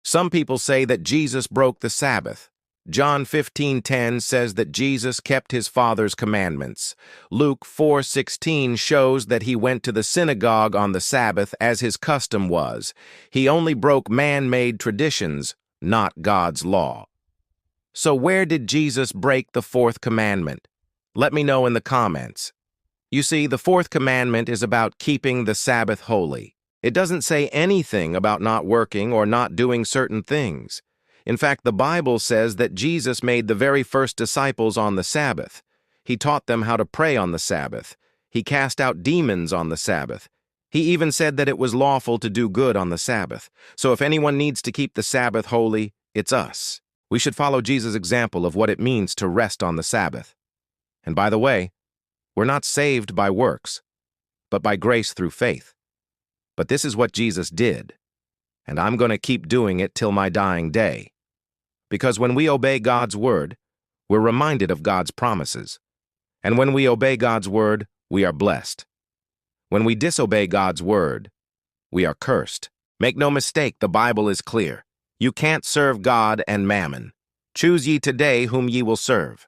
Some people say that Jesus broke the Sabbath. John 15:10 says that Jesus kept his Father's commandments. Luke 4:16 shows that he went to the synagogue on the Sabbath as his custom was. He only broke man-made traditions, not God's law. So where did Jesus break the fourth commandment? Let me know in the comments. You see, the fourth commandment is about keeping the Sabbath holy. It doesn't say anything about not working or not doing certain things. In fact, the Bible says that Jesus made the very first disciples on the Sabbath. He taught them how to pray on the Sabbath. He cast out demons on the Sabbath. He even said that it was lawful to do good on the Sabbath. So if anyone needs to keep the Sabbath holy, it's us. We should follow Jesus' example of what it means to rest on the Sabbath. And by the way, we're not saved by works, but by grace through faith. But this is what Jesus did, and I'm going to keep doing it till my dying day. Because when we obey God's word, we're reminded of God's promises. And when we obey God's word, we are blessed. When we disobey God's word, we are cursed. Make no mistake, the Bible is clear. You can't serve God and mammon. Choose ye today whom ye will serve.